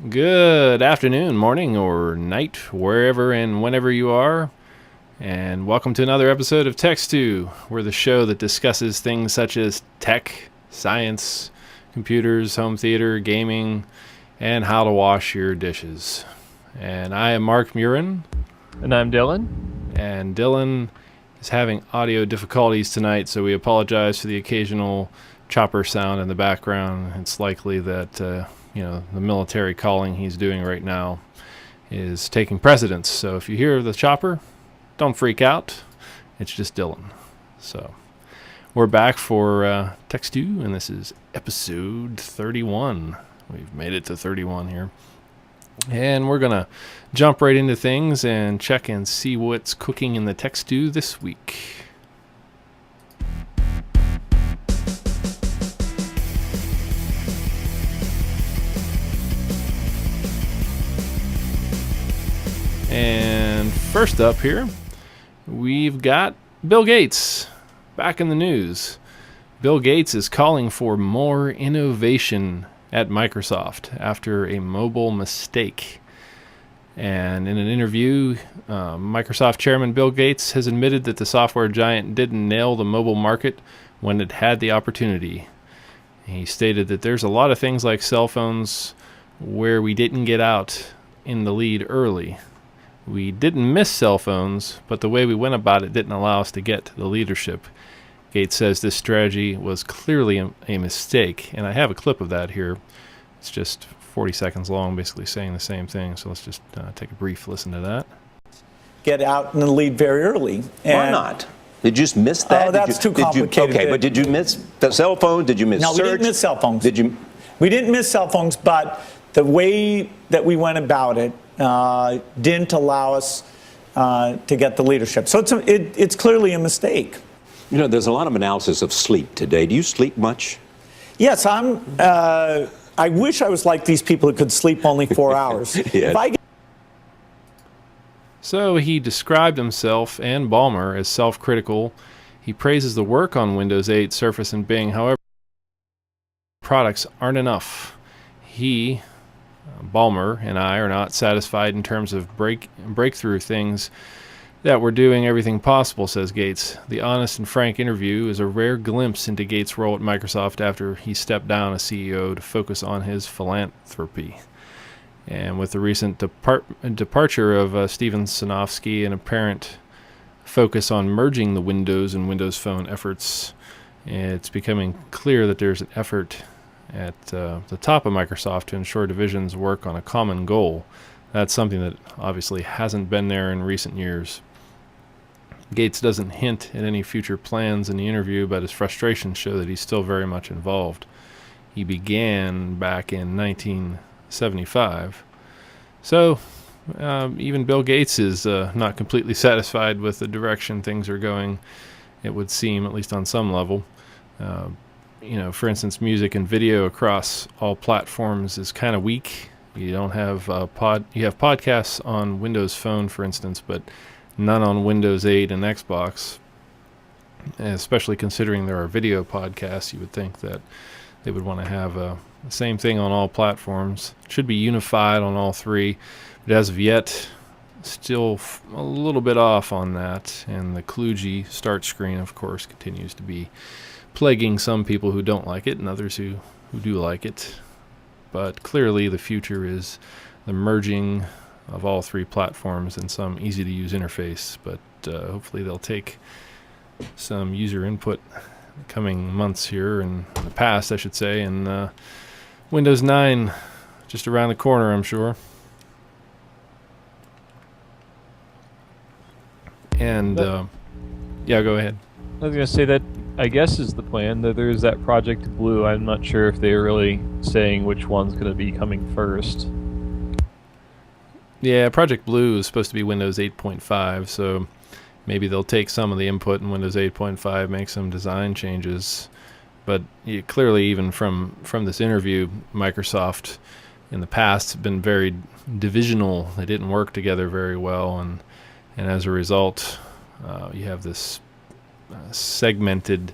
Good afternoon, morning, or night, wherever and whenever you are, and welcome to another episode of Text2. We're the show that discusses things such as tech, science, computers, home theater, gaming, and how to wash your dishes. And I am Mark Murin. And I'm Dylan. And Dylan is having audio difficulties tonight, so we apologize for the occasional chopper sound in the background. It's likely that the military calling he's doing right now is taking precedence. So if you hear the chopper, don't freak out. It's just Dylan. So we're back for Text2, and this is episode 31. We've made it to 31 here. And we're going to jump right into things and check and see what's cooking in the Text2 this week. And first up here, we've got Bill Gates back in the news. Bill Gates is calling for more innovation at Microsoft after a mobile mistake. And in an interview, Microsoft chairman Bill Gates has admitted that the software giant didn't nail the mobile market when it had the opportunity. He stated that there's a lot of things like cell phones where we didn't get out in the lead early. We didn't miss cell phones, but the way we went about it didn't allow us to get to the leadership. Gates says this strategy was clearly a mistake, and I have a clip of that here. It's just 40 seconds long, basically saying the same thing, so let's just take a brief listen to that. Get out in the lead very early. Why not? Did you just miss that? Oh, that's too complicated. Okay, but did you miss the cell phone? Did you miss search? No, we didn't miss cell phones. We didn't miss cell phones, but the way that we went about it didn't allow us to get the leadership. So it's clearly a mistake. You know, there's a lot of analysis of sleep today. Do you sleep much? Yes, I wish I was like these people who could sleep only 4 hours. Yeah. So he described himself and Ballmer as self-critical. He praises the work on Windows 8, Surface, and Bing. However, products aren't enough. He, Ballmer, and I are not satisfied in terms of breakthrough things that we're doing everything possible, says Gates. The honest and frank interview is a rare glimpse into Gates' role at Microsoft after he stepped down as CEO to focus on his philanthropy. And with the recent departure of Steven Sinofsky and apparent focus on merging the Windows and Windows Phone efforts, it's becoming clear that there's an effort at the top of Microsoft to ensure divisions work on a common goal. That's something that obviously hasn't been there in recent years. Gates doesn't hint at any future plans in the interview, but his frustrations show that he's still very much involved. He began back in 1975. So even Bill Gates is not completely satisfied with the direction things are going, it would seem, at least on some level. For instance, music and video across all platforms is kind of weak. You don't have you have podcasts on Windows Phone, for instance, but none on Windows 8 and Xbox. And especially considering there are video podcasts, you would think that they would want to have the same thing on all platforms. It should be unified on all three, but as of yet, still a little bit off on that. And the kludgy start screen, of course, continues to be plaguing some people who don't like it and others who do like it. But clearly the future is the merging of all three platforms in some easy-to-use interface. But hopefully they'll take some user input in the coming months here, in the past, I should say. And Windows 9 just around the corner, I'm sure. And, yeah, go ahead. I was going to say that, I guess, is the plan. That there's that Project Blue. I'm not sure if they're really saying which one's going to be coming first. Yeah, Project Blue is supposed to be Windows 8.5, so maybe they'll take some of the input in Windows 8.5, make some design changes. But clearly, even from this interview, Microsoft in the past has been very divisional. They didn't work together very well, and as a result, you have this segmented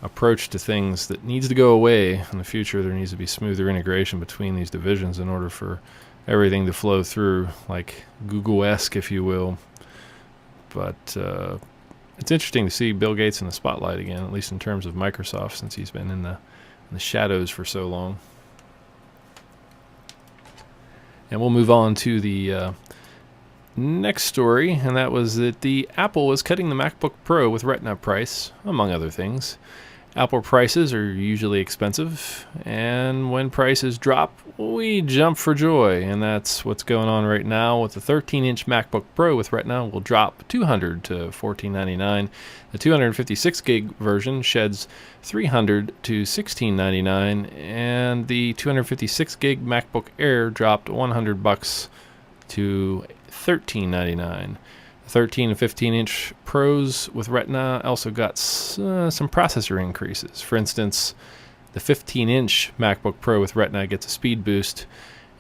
approach to things that needs to go away in the future. There needs to be smoother integration between these divisions in order for everything to flow through, like Google-esque, if you will. But it's interesting to see Bill Gates in the spotlight again, at least in terms of Microsoft, since he's been in the shadows for so long. And we'll move on to the next story, and that was that the Apple is cutting the MacBook Pro with Retina price, among other things. Apple prices are usually expensive, and when prices drop, we jump for joy, and that's what's going on right now with the 13-inch MacBook Pro with Retina will drop $200 to $1499. The 256 gig version sheds $300 to $1699, and the 256 gig MacBook Air dropped $100 to $1399. 13 and 15-inch Pros with Retina also got some processor increases. For instance, the 15-inch MacBook Pro with Retina gets a speed boost,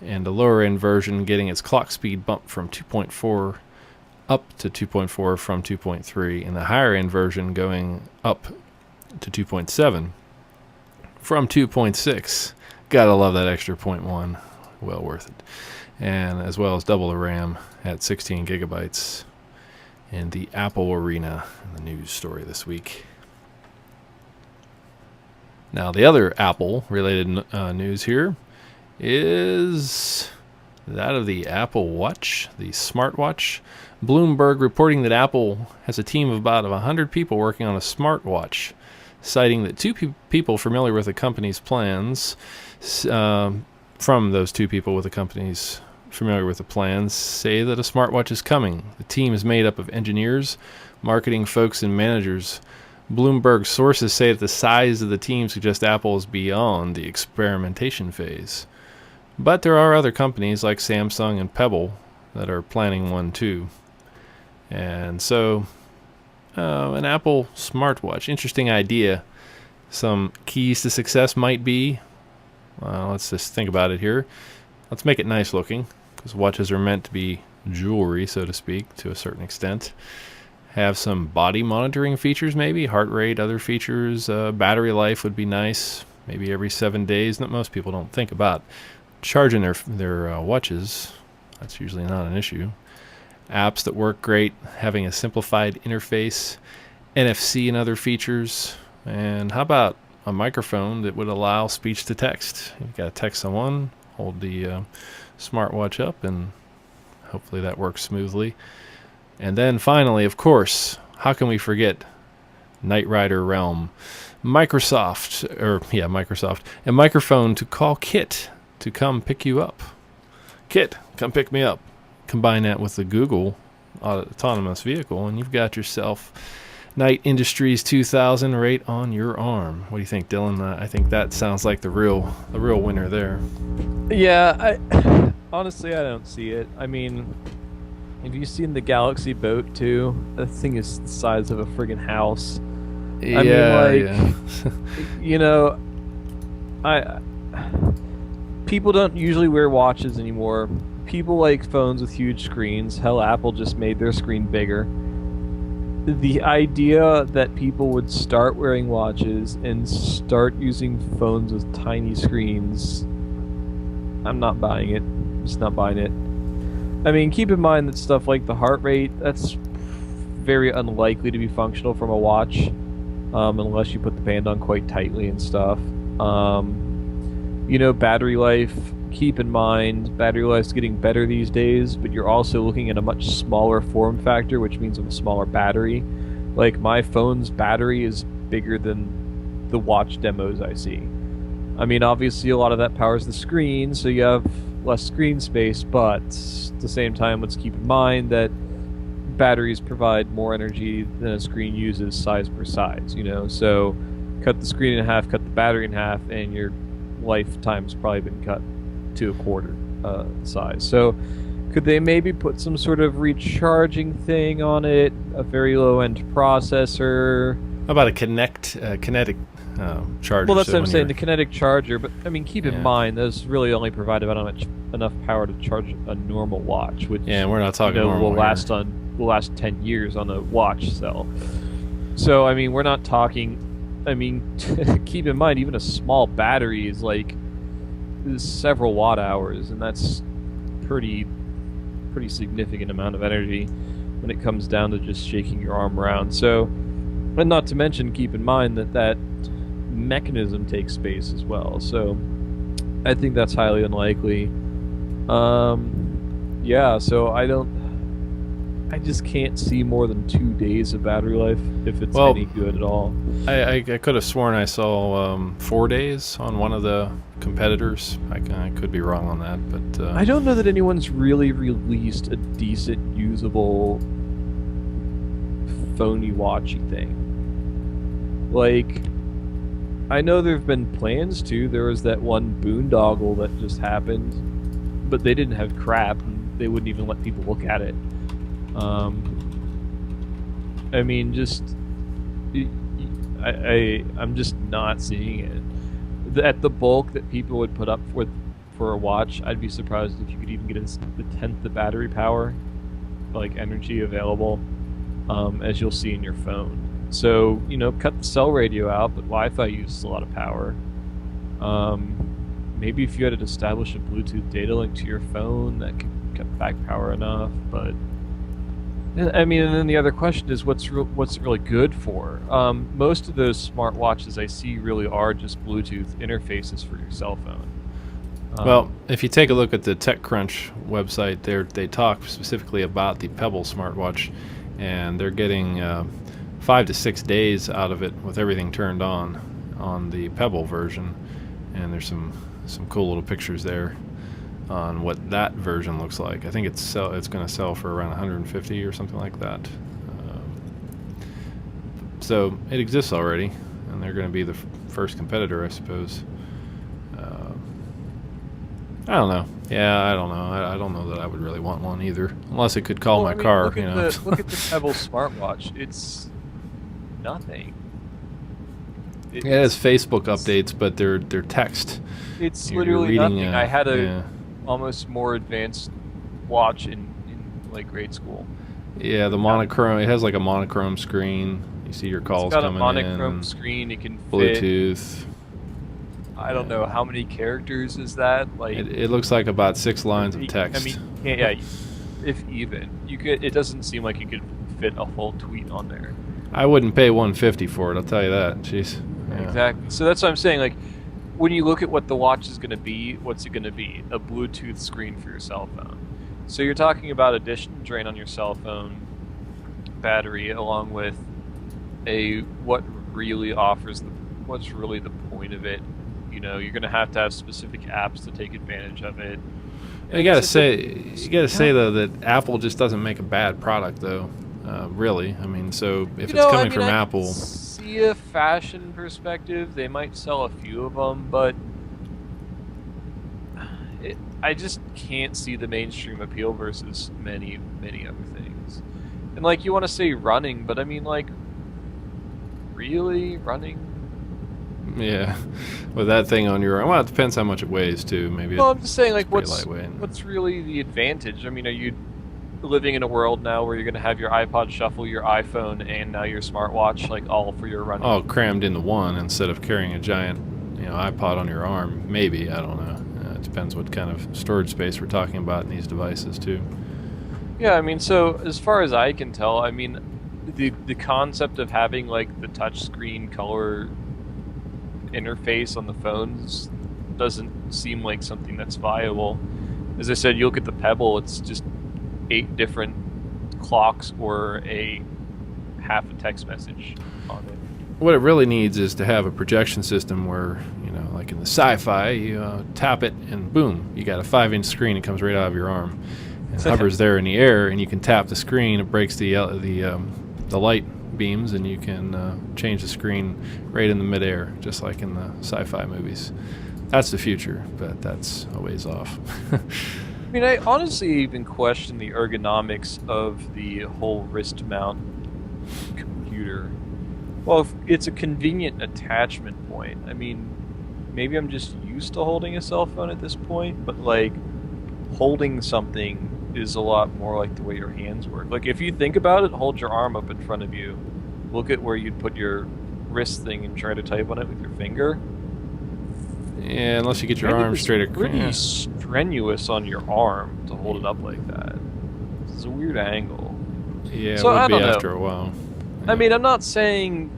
and the lower-end version getting its clock speed bumped from 2.4 up to 2.4 from 2.3, and the higher-end version going up to 2.7 from 2.6. Gotta love that extra 0.1. Well worth it. And as well as double the RAM at 16 gigabytes. In the Apple arena in the news story this week. Now, the other Apple-related news here is that of the Apple Watch, the smartwatch. Bloomberg reporting that Apple has a team of about 100 people working on a smartwatch, citing that two people familiar with the company's plans, from those two people with the company's familiar with the plans, say that a smartwatch is coming. The team is made up of engineers, marketing folks, and managers. Bloomberg sources say that the size of the team suggests Apple is beyond the experimentation phase. But there are other companies like Samsung and Pebble that are planning one too. And so, an Apple smartwatch, interesting idea. Some keys to success might be, let's just think about it here. Let's make it nice looking, because watches are meant to be jewelry, so to speak, to a certain extent. Have some body monitoring features, maybe heart rate, other features. Battery life would be nice, maybe every 7 days. That most people don't think about charging their watches. That's usually not an issue. Apps that work great, having a simplified interface, NFC and other features. And how about a microphone that would allow speech to text? You've got to text someone, hold the smartwatch up, and hopefully that works smoothly. And then finally, of course, how can we forget Knight Rider Realm? Microsoft, a microphone to call Kit to come pick you up. Kit, come pick me up. Combine that with the Google autonomous vehicle, and you've got yourself Knight Industries 2000 right on your arm. What do you think, Dylan? I think that sounds like the real winner there. Yeah, honestly, I don't see it. I mean, have you seen the Galaxy Boat 2? That thing is the size of a friggin' house. You know, people don't usually wear watches anymore. People like phones with huge screens. Hell, Apple just made their screen bigger. The idea that people would start wearing watches and start using phones with tiny screens, I'm not buying it. I'm just not buying it. I mean, keep in mind that stuff like the heart rate, that's very unlikely to be functional from a watch, unless you put the band on quite tightly and stuff. You know, battery life, keep in mind, battery life's getting better these days, but you're also looking at a much smaller form factor, which means a smaller battery. Like, my phone's battery is bigger than the watch demos I see. I mean, obviously a lot of that powers the screen, so you have less screen space, but at the same time, let's keep in mind that batteries provide more energy than a screen uses size per size, you know? So cut the screen in half, cut the battery in half, and your lifetime's probably been cut to a quarter size. So could they maybe put some sort of recharging thing on it, a very low-end processor? How about a kinetic charger? Well, that's what I'm saying, the kinetic charger. But I mean, keep in mind, those really only provide about enough power to charge a normal watch, which we're not talking normal will last 10 years on a watch cell. So I mean, we're not talking I mean, keep in mind, even a small battery is like several watt hours, and that's pretty significant amount of energy when it comes down to just shaking your arm around. So, and not to mention, keep in mind that mechanism takes space as well. So, I think that's highly unlikely. Yeah, so I just can't see more than 2 days of battery life if it's any good at all. I could have sworn I saw 4 days on one of the competitors. I could be wrong on that, but I don't know that anyone's really released a decent, usable, phony watchy thing. Like, I know there have been plans to. There was that one boondoggle that just happened, but they didn't have crap, and they wouldn't even let people look at it. I mean, I'm just not seeing it. At the bulk that people would put up for a watch, I'd be surprised if you could even get the 10th the battery power, like energy available, as you'll see in your phone. So, you know, cut the cell radio out, but Wi-Fi uses a lot of power. Maybe if you had to establish a Bluetooth data link to your phone, that could cut back power enough, but I mean, and then the other question is, what's it really good for? Most of those smartwatches I see really are just Bluetooth interfaces for your cell phone. Well, if you take a look at the TechCrunch website, they talk specifically about the Pebble smartwatch, and they're getting 5 to 6 days out of it with everything turned on the Pebble version, and there's some cool little pictures there on what that version looks like. I think it's going to sell for around 150 or something like that. So it exists already, and they're going to be the first competitor, I suppose. I don't know. Yeah, I don't know. I don't know that I would really want one either, unless it could call my car. Look at the Pebble smartwatch. It's nothing. It has Facebook updates, but they're text. It's You're literally reading, nothing. I had a almost more advanced watch in like grade school. Yeah, the monochrome. It has like a monochrome screen. You see your calls coming in. It's got a monochrome screen. It can fit Bluetooth. I don't know how many characters is that. Like it looks like about 6 lines of text. I mean, yeah, if even you could. It doesn't seem like you could fit a whole tweet on there. I wouldn't pay $150 for it. I'll tell you that. Jeez. Yeah. Exactly. So that's what I'm saying. Like, when you look at what the watch is going to be, what's it going to be? A Bluetooth screen for your cell phone. So you're talking about additional drain on your cell phone battery, along with what's really the point of it. You know, you're going to have specific apps to take advantage of it. You gotta say though that Apple just doesn't make a bad product though. Really, I mean, so if it's coming from Apple, see a fashion perspective, they might sell a few of them, but I just can't see the mainstream appeal versus many other things. And like, you want to say running, but I mean, like, really running? Yeah, with that thing on your arm. Well, it depends how much it weighs too. Maybe. Well, I'm just saying, like, what's really the advantage? I mean, are you living in a world now where you're going to have your iPod Shuffle, your iPhone, and now your smartwatch, like, all for your running? All crammed into one instead of carrying a giant, iPod on your arm. Maybe, I don't know. It depends what kind of storage space we're talking about in these devices too. Yeah, I mean, so as far as I can tell, I mean, the concept of having like the touchscreen color interface on the phones doesn't seem like something that's viable. As I said, you look at the Pebble, it's just 8 different clocks or half a text message on it. What it really needs is to have a projection system where, like in the sci-fi, you tap it and boom, you got a 5-inch screen. It comes right out of your arm. It hovers there in the air, and you can tap the screen. It breaks the light beams, and you can change the screen right in the midair, just like in the sci-fi movies. That's the future, but that's a ways off. I mean, I honestly even question the ergonomics of the whole wrist mount computer. Well, if it's a convenient attachment point. I mean, maybe I'm just used to holding a cell phone at this point, but like, holding something is a lot more like the way your hands work. Like, if you think about it, hold your arm up in front of you. Look at where you'd put your wrist thing and try to type on it with your finger. Yeah, unless you get your I think arm it's straight pretty across. strenuous on your arm to hold it up like that. It's a weird angle. Yeah, So, it would I be don't know. after a while. I mean, I'm not saying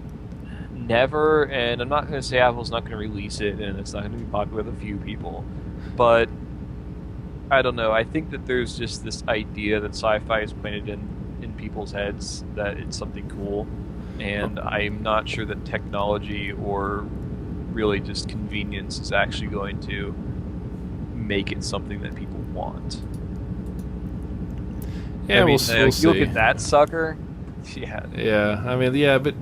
never, and I'm not going to say Apple's not going to release it and it's not going to be popular with a few people, but I don't know. I think that there's just this idea that sci-fi is planted in people's heads that it's something cool, and I'm not sure that technology or really just convenience is actually going to make it something that people want. Yeah, I mean, we'll you see. look at that sucker. Yeah. Yeah, I mean, yeah, but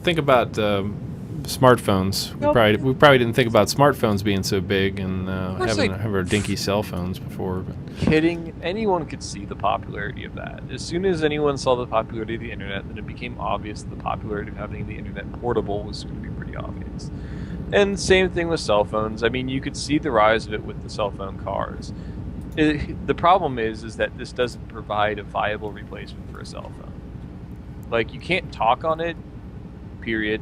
think about smartphones. We probably didn't think about smartphones being so big and having our dinky cell phones before. But. Kidding. Anyone could see the popularity of that. As soon as anyone saw the popularity of the internet, then it became obvious that the popularity of having the internet portable was going to be pretty obvious. And same thing with cell phones. I mean, you could see the rise of it with the cell phone cars. The problem is that this doesn't provide a viable replacement for a cell phone. Like, you can't talk on it, period.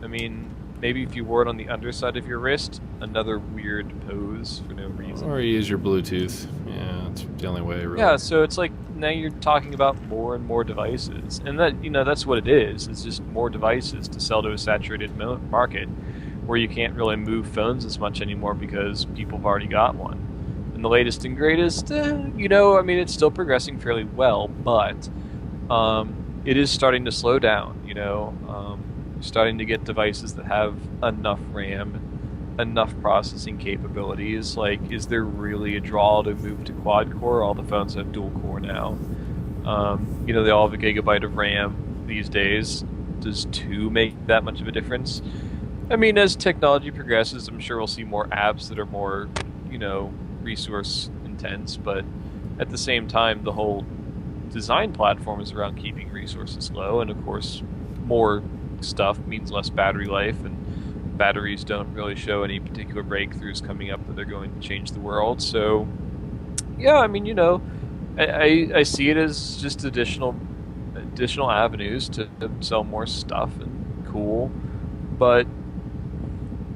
I mean, maybe if you wore it on the underside of your wrist, another weird pose for no reason. Or you use your Bluetooth. Yeah, it's the only way, really. Yeah, so it's like now you're talking about more and more devices. And that, that's what it is. It's just more devices to sell to a saturated market where you can't really move phones as much anymore because people have already got one. And the latest and greatest, I mean, it's still progressing fairly well, but it is starting to slow down, You're starting to get devices that have enough RAM, enough processing capabilities. Like, is there really a draw to move to quad core? All the phones have dual core now. They all have a gigabyte of RAM these days. Does 2 make that much of a difference? I mean, as technology progresses, I'm sure we'll see more apps that are more, resource intense, but at the same time, the whole design platform is around keeping resources low, and of course, more stuff means less battery life, and batteries don't really show any particular breakthroughs coming up that they're going to change the world. So, yeah, I mean, I see it as just additional avenues to sell more stuff and cool, but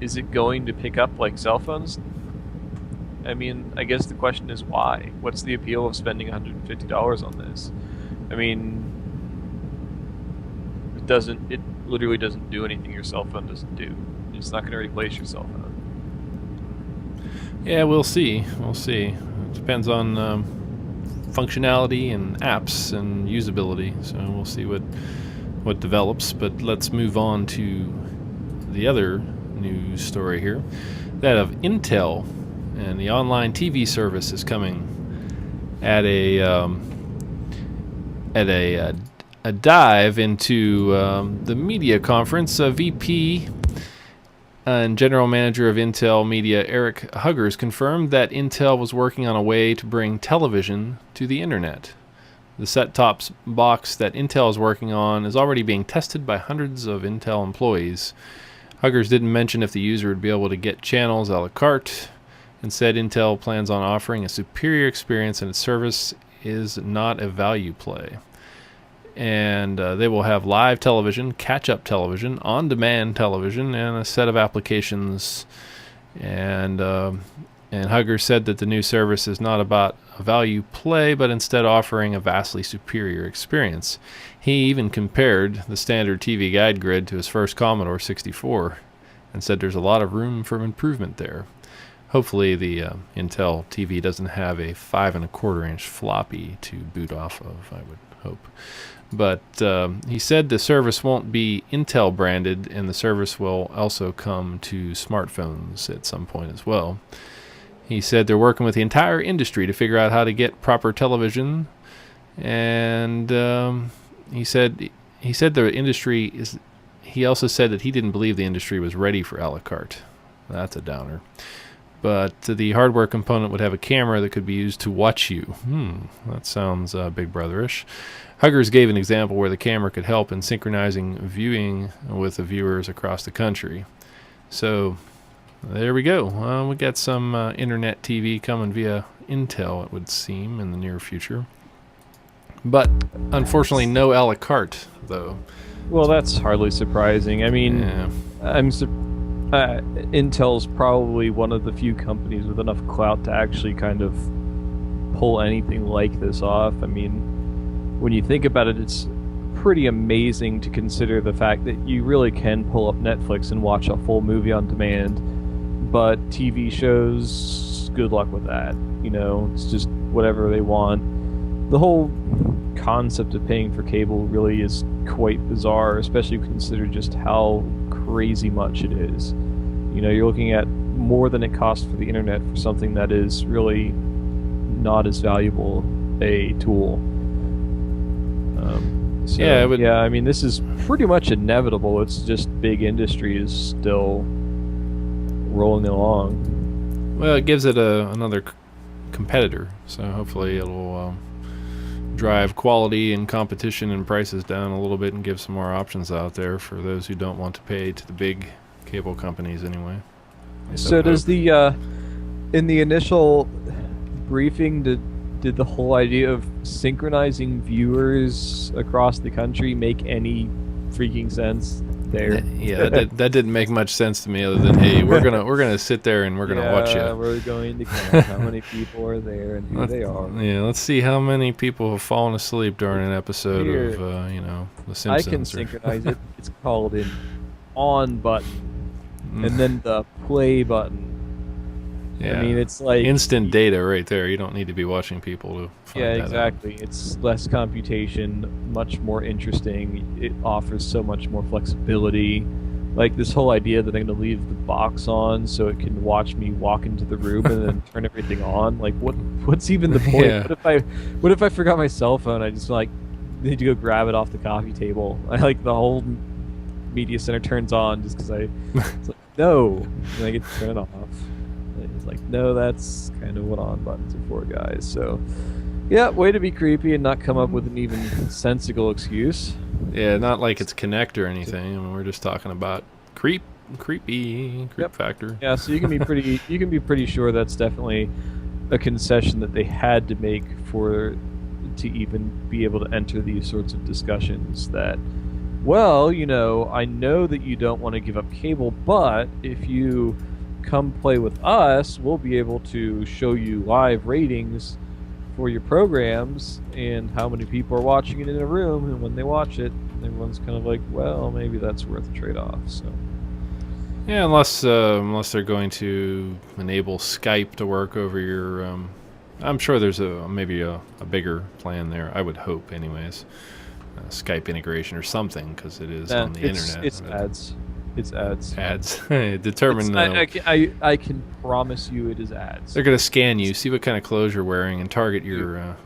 is it going to pick up like cell phones? I mean, I guess the question is why? What's the appeal of spending $150 on this? I mean, it literally doesn't do anything your cell phone doesn't do. It's not going to replace your cell phone. Yeah, we'll see. We'll see. It depends on functionality and apps and usability. So we'll see what develops. But let's move on to the other news story here. That of Intel. And the online TV service is coming at a dive into the media conference. VP and General Manager of Intel Media Eric Huggers confirmed that Intel was working on a way to bring television to the internet. The set-top box that Intel is working on is already being tested by hundreds of Intel employees. Huggers didn't mention if the user would be able to get channels a la carte, and said Intel plans on offering a superior experience and its service is not a value play. And they will have live television, catch-up television, on-demand television, and a set of applications. And Huggers said that the new service is not about a value play, but instead offering a vastly superior experience. He even compared the standard TV guide grid to his first Commodore 64 and said there's a lot of room for improvement there. Hopefully the Intel TV doesn't have a 5 1/4-inch floppy to boot off of, I would hope. But he said the service won't be Intel branded, and the service will also come to smartphones at some point as well. He said they're working with the entire industry to figure out how to get proper television, and he said the industry is. He also said that he didn't believe the industry was ready for a la carte. That's a downer. But the hardware component would have a camera that could be used to watch you. That sounds Big Brotherish. Huggers gave an example where the camera could help in synchronizing viewing with the viewers across the country. So there we go. We got some internet TV coming via Intel, it would seem, in the near future. But unfortunately, no a la carte, though. Well, that's hardly surprising. I mean, Yeah. Intel's probably one of the few companies with enough clout to actually kind of pull anything like this off. I mean, when you think about it, it's pretty amazing to consider the fact that you really can pull up Netflix and watch a full movie on demand, but TV shows, good luck with that. You know, it's just whatever they want. The whole concept of paying for cable really is quite bizarre, especially if you consider just how crazy much it is. You know, you're looking at more than it costs for the internet for something that is really not as valuable a tool. So, yeah, I mean, this is pretty much inevitable. It's just big industry is still rolling along. Well, it gives it another competitor, so hopefully it'll drive quality and competition and prices down a little bit and give some more options out there for those who don't want to pay to the big cable companies anyway. So does the in the initial briefing, did the whole idea of synchronizing viewers across the country make any freaking sense there? Yeah, that didn't make much sense to me, other than, hey, we're gonna sit there and we're gonna watch you. We're going to count how many people are there and who they are. Yeah, let's see how many people have fallen asleep during an episode Here, of The Simpsons. I can synchronize it. It's called an on button, and then the play button. Yeah. I mean, it's like instant data right there. You don't need to be watching people to find yeah, that exactly. It's less computation, much more interesting. It offers so much more flexibility. Like this whole idea that I'm going to leave the box on so it can watch me walk into the room and then turn everything on. Like, what's even the point? Yeah. What if I forgot my cell phone? I just like need to go grab it off the coffee table. I like the whole media center turns on just because it's like no, and I get to turn it off. It's like, no, that's kind of what on buttons are for, guys. So, yeah, way to be creepy and not come up with an even sensible excuse. Yeah, not like it's Connect or anything. I mean, we're just talking about creep factor. Yeah, so you can be pretty sure that's definitely a concession that they had to make to even be able to enter these sorts of discussions. That, well, you know, I know that you don't want to give up cable, but if you come play with us, we'll be able to show you live ratings for your programs and how many people are watching it in a room, and when they watch it, everyone's kind of like, well, maybe that's worth a trade-off. So yeah, unless they're going to enable Skype to work over your I'm sure there's maybe a bigger plan there, I would hope anyways. Skype integration or something, because it is on the internet. It's ads. It's ads. Ads. Determine. I can promise you it is ads. They're gonna scan you, see what kind of clothes you're wearing, and target your.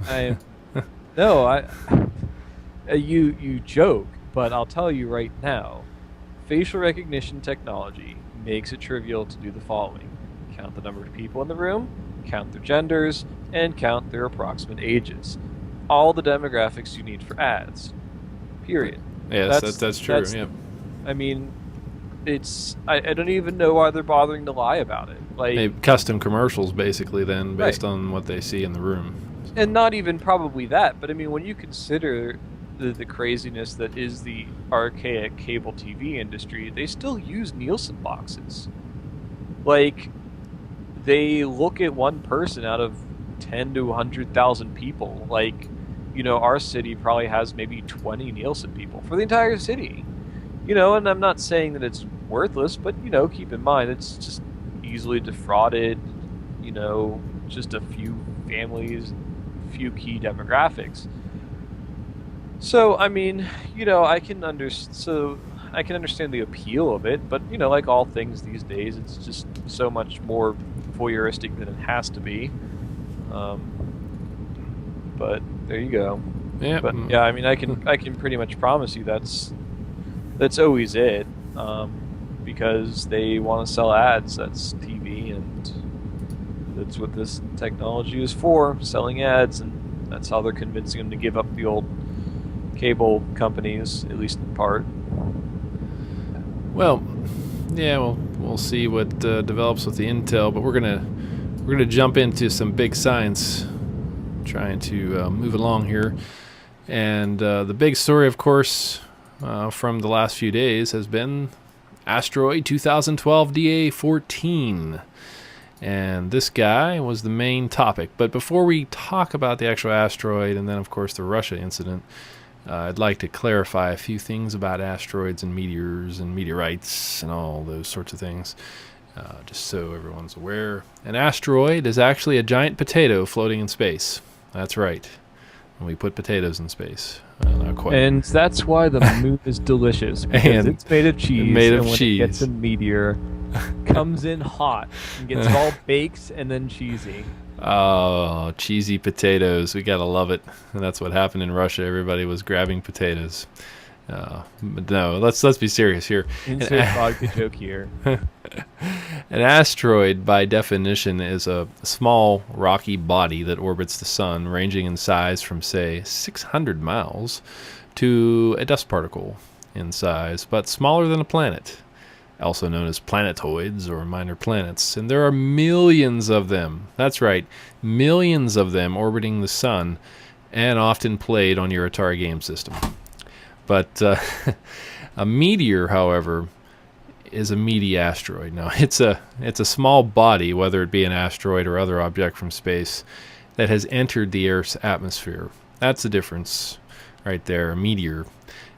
You joke, but I'll tell you right now, facial recognition technology makes it trivial to do the following: count the number of people in the room, count their genders, and count their approximate ages. All the demographics you need for ads. Period. Yes, that's true. Yeah. I mean, I don't even know why they're bothering to lie about it. Like, maybe custom commercials, basically, then based on what they see in the room. And not even probably that, but I mean, when you consider the craziness that is the archaic cable TV industry, they still use Nielsen boxes. Like, they look at one person out of 10 to 100,000 people. Like, you know, our city probably has maybe 20 Nielsen people for the entire city. You know, and I'm not saying that it's worthless, but, you know, keep in mind, it's just easily defrauded, you know, just a few families, few key demographics. So, I mean, you know, I can understand the appeal of it, but, you know, like all things these days, it's just so much more voyeuristic than it has to be. But there you go. Yeah. But yeah, I mean, I can pretty much promise you that's always it, because they want to sell ads. That's TV, and that's what this technology is for, selling ads, and that's how they're convincing them to give up the old cable companies, at least in part. Well, yeah, we'll see what develops with the Intel, but we're gonna jump into some big science, trying to move along here. And the big story, of course, from the last few days has been Asteroid 2012 DA14. And this guy was the main topic. But before we talk about the actual asteroid and then, of course, the Russia incident, I'd like to clarify a few things about asteroids and meteors and meteorites and all those sorts of things, just so everyone's aware. An asteroid is actually a giant potato floating in space. That's right. And we put potatoes in space. Not quite. And that's why the moon is delicious, because it's made of cheese. And when it gets a meteor, comes in hot and gets all baked and then cheesy. Oh, cheesy potatoes. We gotta love it. And that's what happened in Russia. Everybody was grabbing potatoes. But no, let's be serious here. Insert vodka joke here. An asteroid, by definition, is a small rocky body that orbits the sun, ranging in size from, say, 600 miles to a dust particle in size, but smaller than a planet, also known as planetoids or minor planets. And there are millions of them. That's right, millions of them orbiting the sun, and often played on your Atari game system. But a meteor, however, is a meaty asteroid. Now, it's a small body, whether it be an asteroid or other object from space, that has entered the Earth's atmosphere. That's the difference right there, a meteor.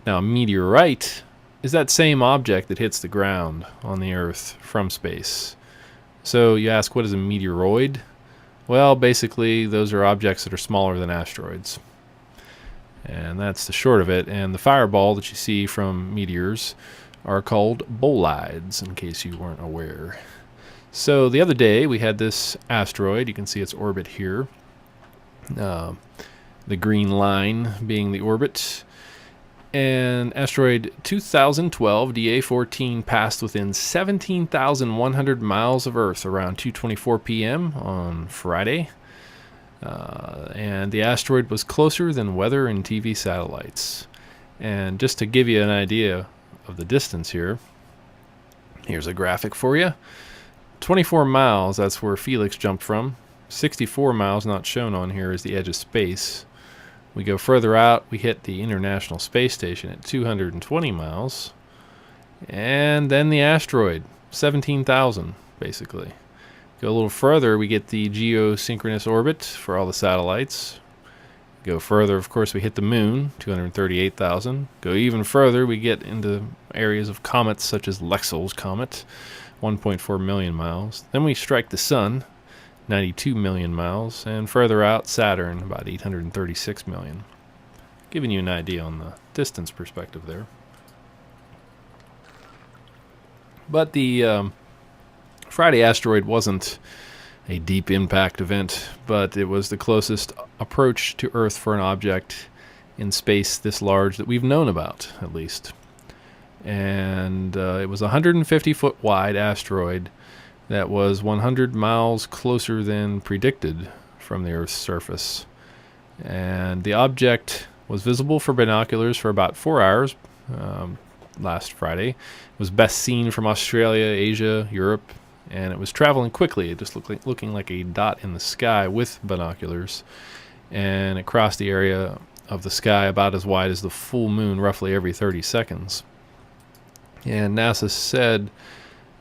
Now, a meteorite is that same object that hits the ground on the Earth from space. So you ask, what is a meteoroid? Well, basically, those are objects that are smaller than asteroids. And that's the short of it. And the fireball that you see from meteors are called bolides, in case you weren't aware. So the other day we had this asteroid. You can see its orbit here. The green line being the orbit. And asteroid 2012 DA14 passed within 17,100 miles of Earth around 2:24 p.m. on Friday. And the asteroid was closer than weather and TV satellites. And just to give you an idea of the distance here, here's a graphic for you. 24 miles, that's where Felix jumped from. 64 miles, not shown on here, is the edge of space. We go further out, we hit the International Space Station at 220 miles. And then the asteroid, 17,000, basically. Go a little further, we get the geosynchronous orbit for all the satellites. Go further, of course, we hit the moon, 238,000. Go even further, we get into areas of comets such as Lexell's Comet, 1.4 million miles. Then we strike the sun, 92 million miles. And further out, Saturn, about 836 million. Giving you an idea on the distance perspective there. But the Friday asteroid wasn't a deep impact event, but it was the closest approach to Earth for an object in space this large that we've known about, at least. And it was a 150-foot wide asteroid that was 100 miles closer than predicted from the Earth's surface. And the object was visible for binoculars for about 4 hours last Friday. It was best seen from Australia, Asia, Europe, and it was traveling quickly. It just looked looking like a dot in the sky with binoculars. And it crossed the area of the sky about as wide as the full moon roughly every 30 seconds. And NASA said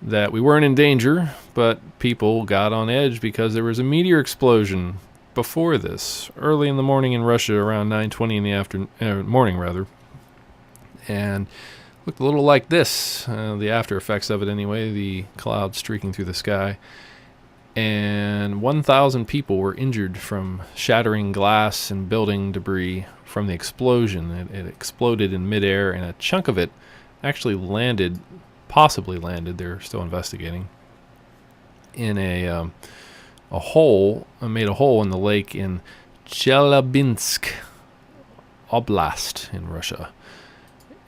that we weren't in danger, but people got on edge because there was a meteor explosion before this, early in the morning in Russia, around 9:20 in the morning rather. And looked a little like this, the after effects of it anyway, the clouds streaking through the sky. And 1,000 people were injured from shattering glass and building debris from the explosion. It exploded in midair, and a chunk of it actually possibly landed, they're still investigating, in a hole, made a hole in the lake in Chelyabinsk Oblast in Russia.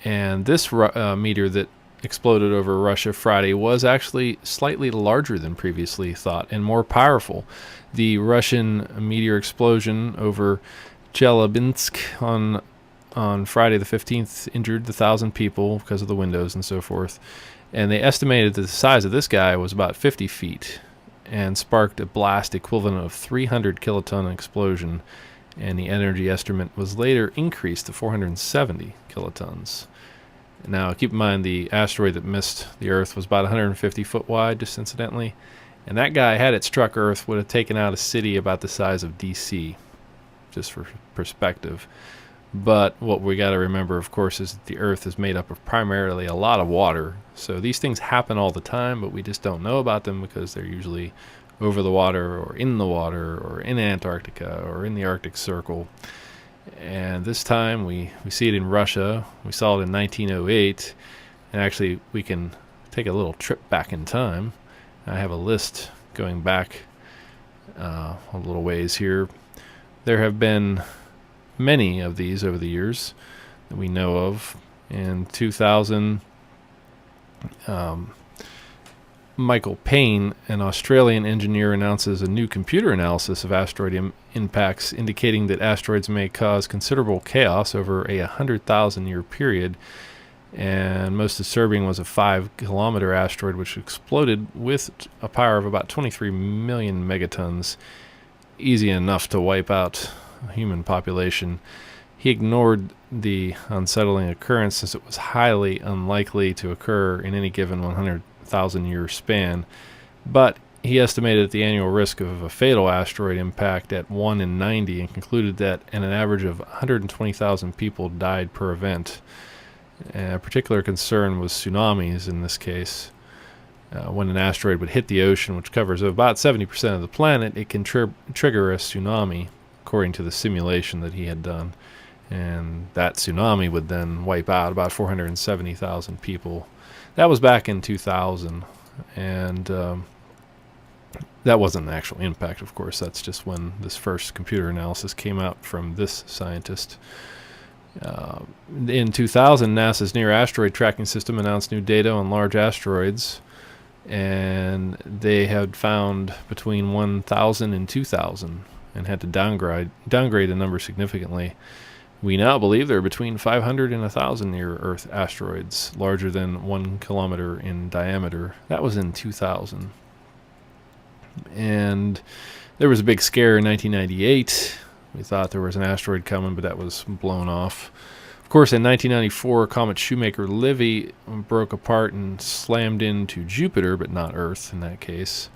And this meteor that exploded over Russia Friday was actually slightly larger than previously thought and more powerful. The Russian meteor explosion over Chelyabinsk on Friday the 15th injured 1,000 people because of the windows and so forth. And they estimated that the size of this guy was about 50 feet and sparked a blast equivalent of 300 kiloton explosion and the energy estimate was later increased to 470 kilotons. Now, keep in mind the asteroid that missed the Earth was about 150 foot wide, just incidentally, and that guy, had it struck Earth, would have taken out a city about the size of DC, just for perspective. But what we got to remember, of course, is that the Earth is made up of primarily a lot of water. So these things happen all the time, but we just don't know about them because they're usually over the water or in the water or in Antarctica or in the Arctic Circle. And this time we see it in Russia. We saw it in 1908. And actually, we can take a little trip back in time. I have a list going back a little ways here. There have been many of these over the years that we know of. In 2000, Michael Payne, an Australian engineer, announces a new computer analysis of asteroid impacts, indicating that asteroids may cause considerable chaos over a 100,000-year period. And most disturbing was a 5-kilometer asteroid which exploded with a power of about 23 million megatons, easy enough to wipe out a human population. He ignored the unsettling occurrence since it was highly unlikely to occur in any given 100,000-year span, but he estimated the annual risk of a fatal asteroid impact at 1 in 90 and concluded that an average of 120,000 people died per event. A particular concern was tsunamis in this case. When an asteroid would hit the ocean, which covers about 70% of the planet, it can trigger a tsunami, according to the simulation that he had done. And that tsunami would then wipe out about 470,000 people. That was back in 2000. And that wasn't an actual impact, of course. That's just when this first computer analysis came out from this scientist. In 2000, NASA's Near Asteroid Tracking System announced new data on large asteroids, and they had found between 1,000 and 2,000 and had to downgrade the number significantly. We now believe there are between 500 and 1,000 near-Earth asteroids larger than 1 kilometer in diameter. That was in 2000. And there was a big scare in 1998. We thought there was an asteroid coming, but that was blown off. Of course, in 1994, Comet Shoemaker-Levy broke apart and slammed into Jupiter, but not Earth in that case.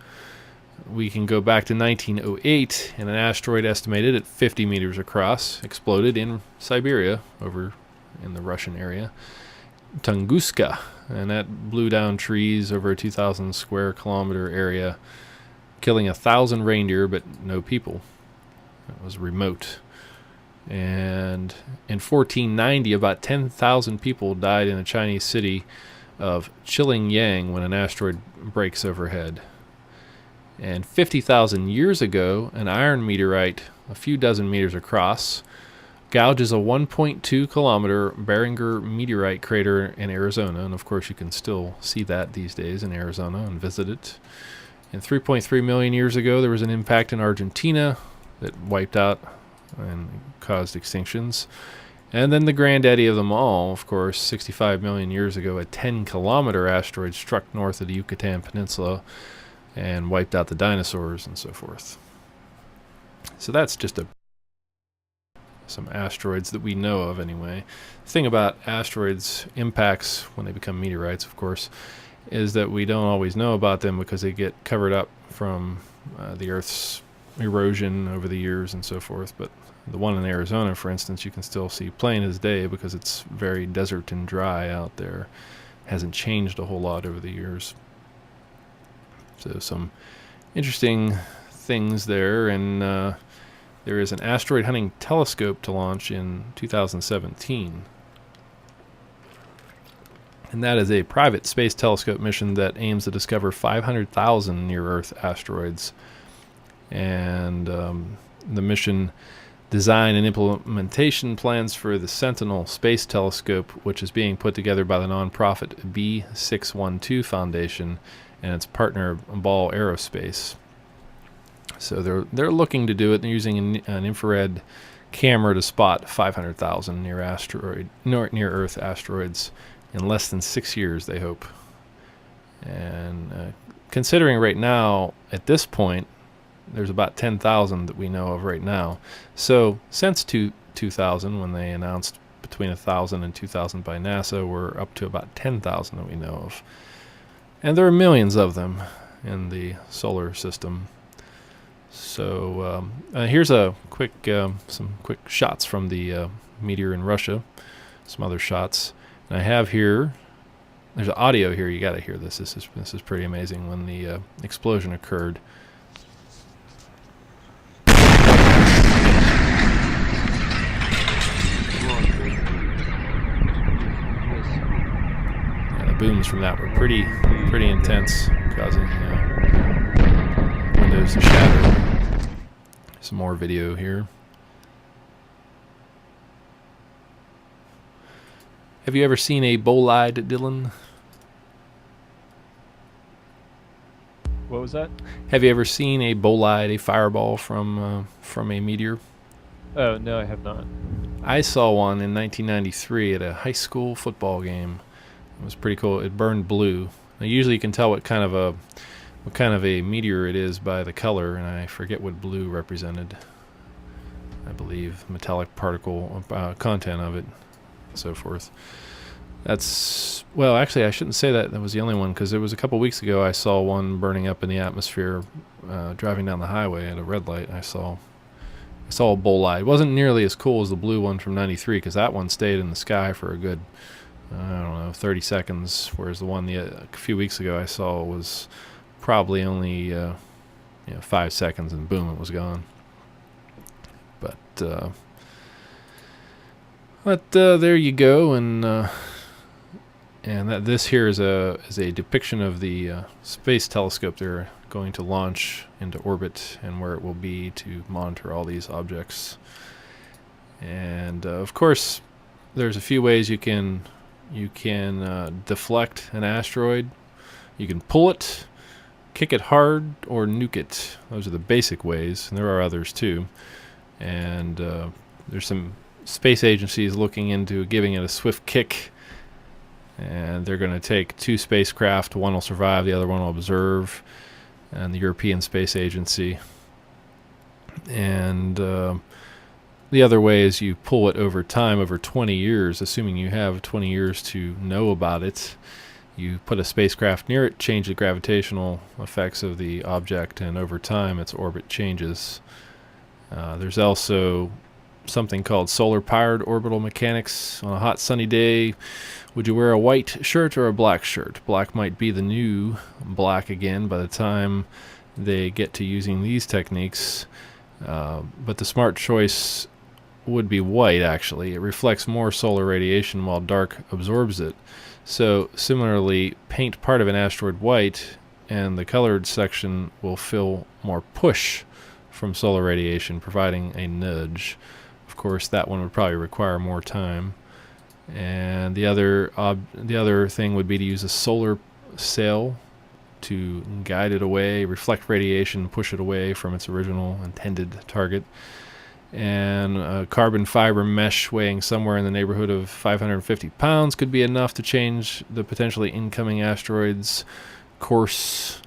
We can go back to 1908, and an asteroid estimated at 50 meters across exploded in Siberia, over in the Russian area, Tunguska, and that blew down trees over a 2,000 square kilometer area, killing 1,000 reindeer, but no people. It was remote. And in 1490, about 10,000 people died in the Chinese city of Qilingyang when an asteroid breaks overhead. And 50,000 years ago, an iron meteorite, a few dozen meters across, gouges a 1.2 kilometer Barringer meteorite crater in Arizona. And of course, you can still see that these days in Arizona and visit it. And 3.3 million years ago, there was an impact in Argentina that wiped out and caused extinctions. And then the granddaddy of them all, of course, 65 million years ago, a 10-kilometer asteroid struck north of the Yucatan Peninsula and wiped out the dinosaurs and so forth. So that's just some asteroids that we know of anyway. The thing about asteroids impacts when they become meteorites, of course, is that we don't always know about them because they get covered up from the Earth's erosion over the years and so forth. But the one in Arizona, for instance, you can still see plain as day because it's very desert and dry out there. Hasn't changed a whole lot over the years. So some interesting things there. And there is an asteroid hunting telescope to launch in 2017. And that is a private space telescope mission that aims to discover 500,000 near-Earth asteroids. And the mission design and implementation plans for the Sentinel Space Telescope, which is being put together by the nonprofit B612 Foundation and its partner Ball Aerospace. So they're looking to do it. They're using an infrared camera to spot 500,000 near-Earth asteroids in less than 6 years, they hope. And considering right now, at this point, there's about 10,000 that we know of right now. So since 2000, when they announced between 1,000 and 2,000 by NASA, we're up to about 10,000 that we know of. And there are millions of them in the solar system. So here's a quick, some quick shots from the meteor in Russia. Some other shots. And I have here, there's audio here. You got to hear this. This is pretty amazing. When the explosion occurred. Yeah, the booms from that were pretty intense, causing windows to shatter. Some more video here. Have you ever seen a bolide, Dylan? What was that? Have you ever seen a bolide, a fireball from a meteor? Oh, no, I have not. I saw one in 1993 at a high school football game. It was pretty cool. It burned blue. Now, usually you can tell what kind of a meteor it is by the color, and I forget what blue represented. I believe metallic particle content of it, and so forth. That's, well, actually I shouldn't say that was the only one, because it was a couple weeks ago I saw one burning up in the atmosphere driving down the highway at a red light. I saw a bolide. It wasn't nearly as cool as the blue one from 93, because that one stayed in the sky for a good, I don't know, 30 seconds, whereas the one a few weeks ago I saw was probably only 5 seconds, and boom, it was gone. But there you go, and this here is a depiction of the space telescope they're going to launch into orbit, and where it will be to monitor all these objects. And of course, there's a few ways you can deflect an asteroid. You can pull it, kick it hard, or nuke it. Those are the basic ways, and there are others too. And there's some space agencies looking into giving it a swift kick, and they're going to take 2 spacecraft. One will survive, the other one will observe, and the European Space Agency. And the other way is you pull it over time, over 20 years, assuming you have 20 years to know about it. You put a spacecraft near it, change the gravitational effects of the object, and over time its orbit changes. There's also something called solar-powered orbital mechanics. On a hot sunny day, would you wear a white shirt or a black shirt? Black might be the new black again by the time they get to using these techniques, but the smart choice would be white. Actually, it reflects more solar radiation while dark absorbs it. So similarly, paint part of an asteroid white, and the colored section will feel more push from solar radiation, providing a nudge. Of course, that one would probably require more time. And the other thing would be to use a solar sail to guide it away, reflect radiation, push it away from its original intended target. And a carbon fiber mesh weighing somewhere in the neighborhood of 550 pounds could be enough to change the potentially incoming asteroid's course.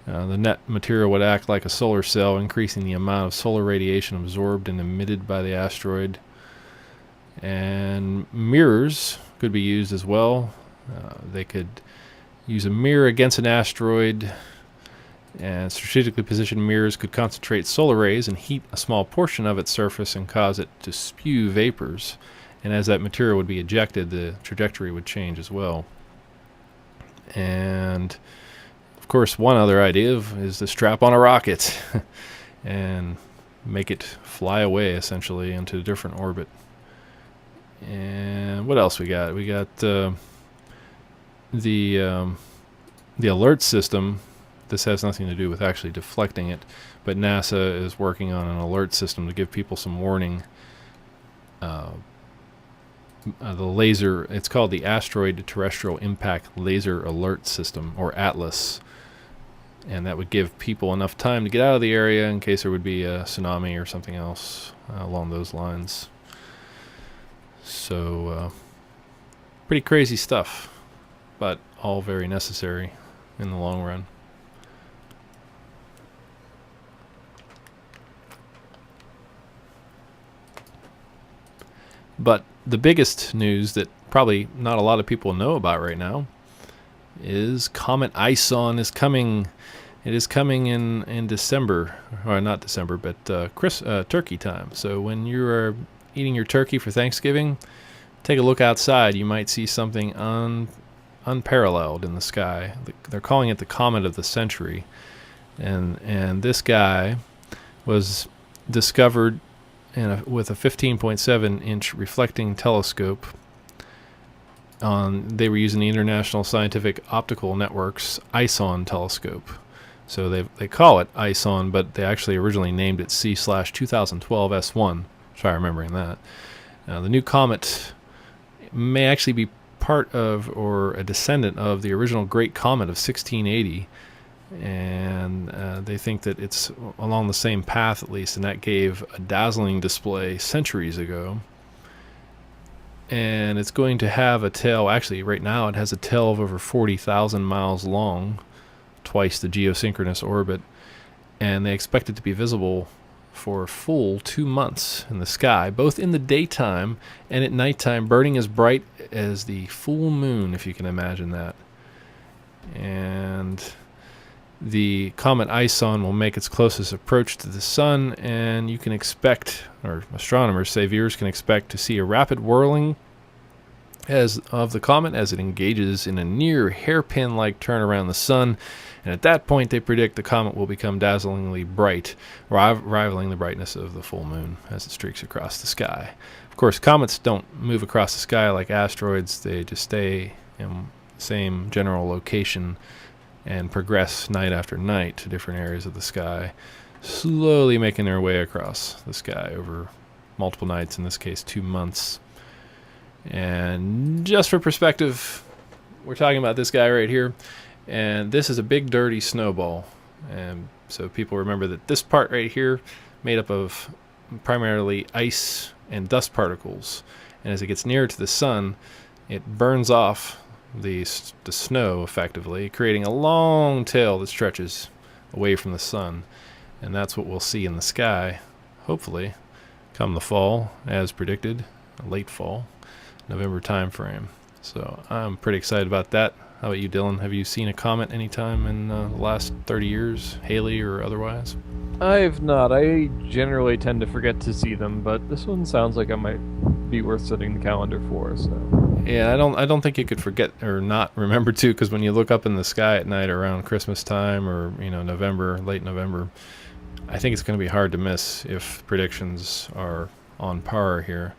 The net material would act like a solar cell, increasing the amount of solar radiation absorbed and emitted by the asteroid. And mirrors could be used as well. They could use a mirror against an asteroid, and strategically positioned mirrors could concentrate solar rays and heat a small portion of its surface and cause it to spew vapors. And as that material would be ejected, the trajectory would change as well. And of course, one other idea is to strap on a rocket and make it fly away, essentially, into a different orbit. And what else we got? We got the alert system. This has nothing to do with actually deflecting it, but NASA is working on an alert system to give people some warning. The laser, it's called the Asteroid Terrestrial Impact Laser Alert System, or ATLAS. And that would give people enough time to get out of the area in case there would be a tsunami or something else along those lines. So, pretty crazy stuff, but all very necessary in the long run. But the biggest news that probably not a lot of people know about right now is Comet ISON is coming. It is coming in December, or not December, but turkey time. So when you are eating your turkey for Thanksgiving, take a look outside. You might see something unparalleled in the sky. They're calling it the Comet of the Century. And this guy was discovered with a 15.7-inch reflecting telescope. They were using the International Scientific Optical Network's ISON telescope. So they call it ISON, but they actually originally named it C/2012 S1. Try remembering that. The new comet may actually be part of or a descendant of the original Great Comet of 1680. And they think that it's along the same path, at least, and that gave a dazzling display centuries ago. And it's going to have a tail. Actually, right now it has a tail of over 40,000 miles long, twice the geosynchronous orbit, and they expect it to be visible for a full 2 months in the sky, both in the daytime and at nighttime, burning as bright as the full moon, if you can imagine that. And the Comet ISON will make its closest approach to the sun, and you can expect, or astronomers say viewers can expect, to see a rapid whirling of the comet as it engages in a near hairpin-like turn around the sun. And at that point, they predict the comet will become dazzlingly bright, rivaling the brightness of the full moon as it streaks across the sky. Of course, comets don't move across the sky like asteroids. They just stay in the same general location and progress night after night to different areas of the sky, slowly making their way across the sky over multiple nights, in this case 2 months. And just for perspective, we're talking about this guy right here, and this is a big dirty snowball. And so people remember that this part right here, made up of primarily ice and dust particles, and as it gets nearer to the sun, it burns off the snow effectively, creating a long tail that stretches away from the sun. And that's what we'll see in the sky, hopefully, come the fall, as predicted, late fall, November time frame. So I'm pretty excited about that. How about you, Dylan? Have you seen a comet anytime in the last 30 years, Halley or otherwise? I've not. I generally tend to forget to see them, but this one sounds like it might be worth setting the calendar for. So yeah, I don't think you could forget or not remember to, because when you look up in the sky at night around Christmas time or November, late November, I think it's going to be hard to miss if predictions are on par here.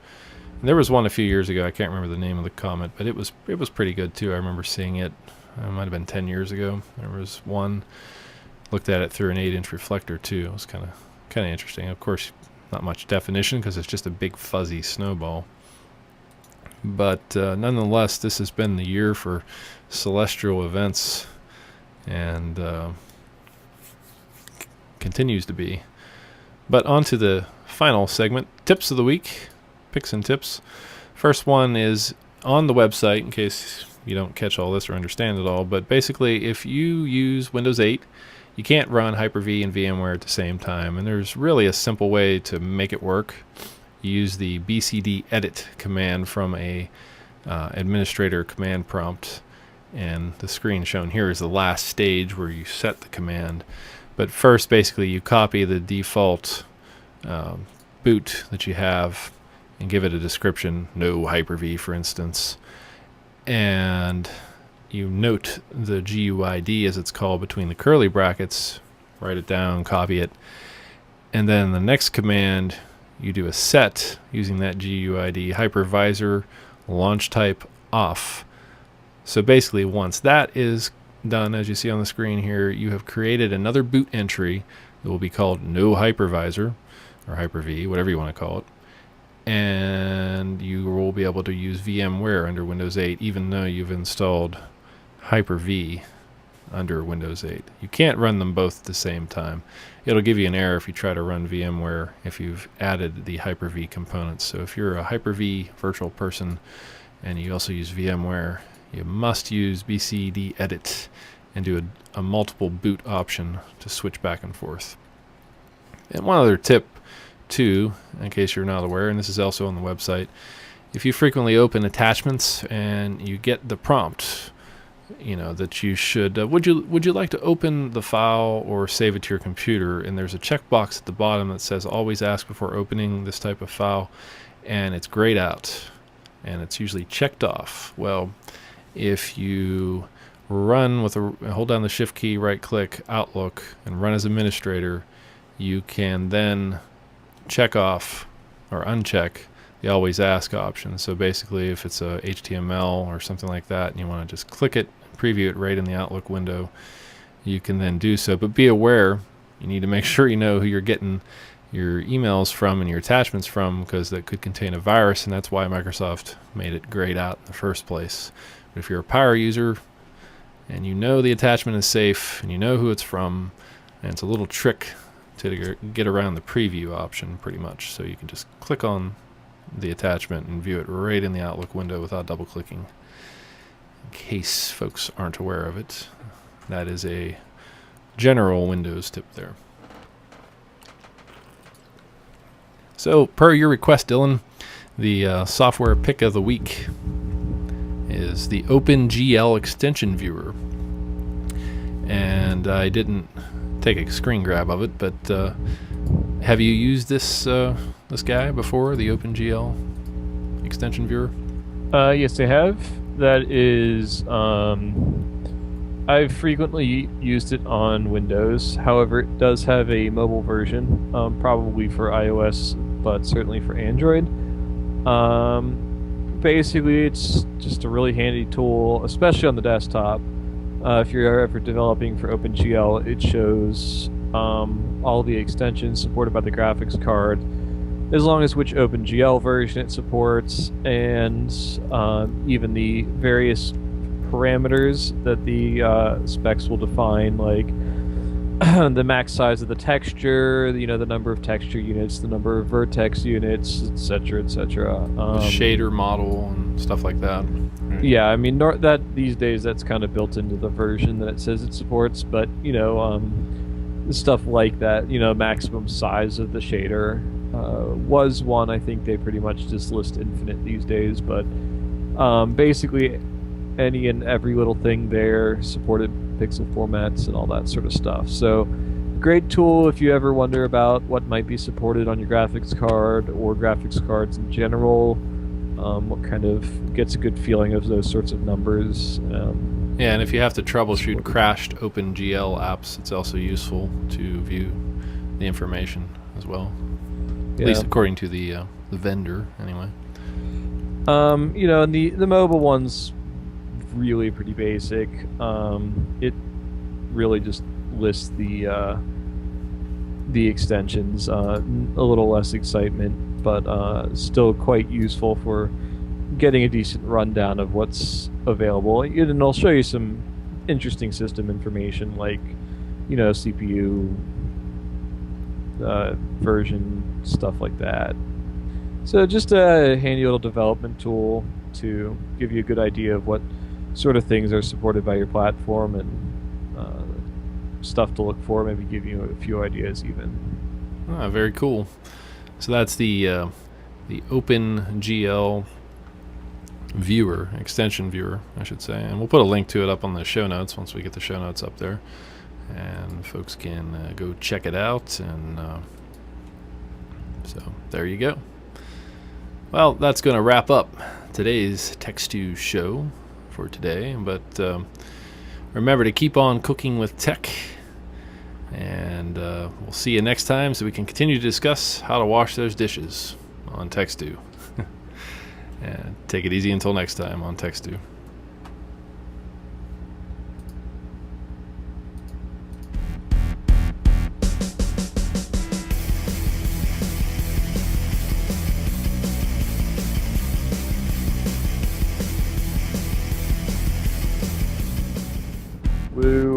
And there was one a few years ago. I can't remember the name of the comet, but it was pretty good too. I remember seeing it. It might have been 10 years ago. There was one. Looked at it through an 8-inch reflector too. It was kind of interesting. Of course, not much definition because it's just a big fuzzy snowball. But nonetheless, this has been the year for celestial events, and continues to be. But on to the final segment, tips of the week, picks and tips. First one is on the website, in case you don't catch all this or understand it all. But basically, if you use Windows 8, you can't run Hyper-V and VMware at the same time, and there's really a simple way to make it work. You use the bcd edit command from a administrator command prompt, and the screen shown here is the last stage where you set the command. But first, basically, you copy the default boot that you have and give it a description, no Hyper-V, for instance, and you note the GUID, as it's called, between the curly brackets, write it down, copy it, and then the next command you do a set using that GUID, hypervisor launch type off. So basically, once that is done, as you see on the screen here, you have created another boot entry that will be called no hypervisor, or Hyper-V, whatever you want to call it, and you will be able to use VMware under Windows 8 even though you've installed Hyper-V under Windows 8. You can't run them both at the same time. It'll give you an error if you try to run VMware if you've added the Hyper-V components. So if you're a Hyper-V virtual person and you also use VMware, you must use bcd edit and do a multiple boot option to switch back and forth. And one other tip too, in case you're not aware, and this is also on the website, if you frequently open attachments and you get the prompt, that you should, would you like to open the file or save it to your computer? And there's a checkbox at the bottom that says always ask before opening this type of file, and it's grayed out, and it's usually checked off. Well, if you run hold down the shift key, right click Outlook, and run as administrator, you can then check off or uncheck the always ask option. So basically, if it's a HTML or something like that and you want to just click it, preview it right in the Outlook window, you can then do so. But be aware, you need to make sure you know who you're getting your emails from and your attachments from, because that could contain a virus, and that's why Microsoft made it grayed out in the first place. But if you're a power user and you know the attachment is safe and you know who it's from, and it's a little trick to get around the preview option pretty much. So you can just click on the attachment and view it right in the Outlook window without double clicking. In case folks aren't aware of it, that is a general Windows tip there. So per your request, Dylan, the software pick of the week is the OpenGL Extension Viewer. And I didn't take a screen grab of it, but have you used this guy before, the OpenGL Extension Viewer? Yes, I have. That is, I've frequently used it on Windows. However, it does have a mobile version, probably for iOS, but certainly for Android. Basically, it's just a really handy tool, especially on the desktop. If you're ever developing for OpenGL, it shows all the extensions supported by the graphics card, as long as which OpenGL version it supports, and even the various parameters that the specs will define, like the max size of the texture, the number of texture units, the number of vertex units, etc., etc. The shader model and stuff like that. Yeah, I mean that these days that's kind of built into the version that it says it supports, but stuff like that, maximum size of the shader was one. I think they pretty much just list infinite these days, but basically any and every little thing there supported pixel formats and all that sort of stuff. So great tool if you ever wonder about what might be supported on your graphics card or graphics cards in general. What kind of gets a good feeling of those sorts of numbers. Yeah, and if you have to troubleshoot crashed OpenGL apps, it's also useful to view the information as well. Yeah. At least according to the vendor, anyway. And the mobile one's really pretty basic. It really just lists the extensions. A little less excitement, but still quite useful for getting a decent rundown of what's available. And it'll show you some interesting system information, like CPU version, stuff like that. So just a handy little development tool to give you a good idea of what sort of things are supported by your platform, and stuff to look for, maybe give you a few ideas even. Very cool. So that's the OpenGL Viewer, Extension Viewer, I should say. And we'll put a link to it up on the show notes once we get the show notes up there. And folks can go check it out. And so there you go. Well, that's going to wrap up today's Text2 show for today. But remember to keep on cooking with tech. And we'll see you next time so we can continue to discuss how to wash those dishes on Text2. And take it easy until next time on Text2.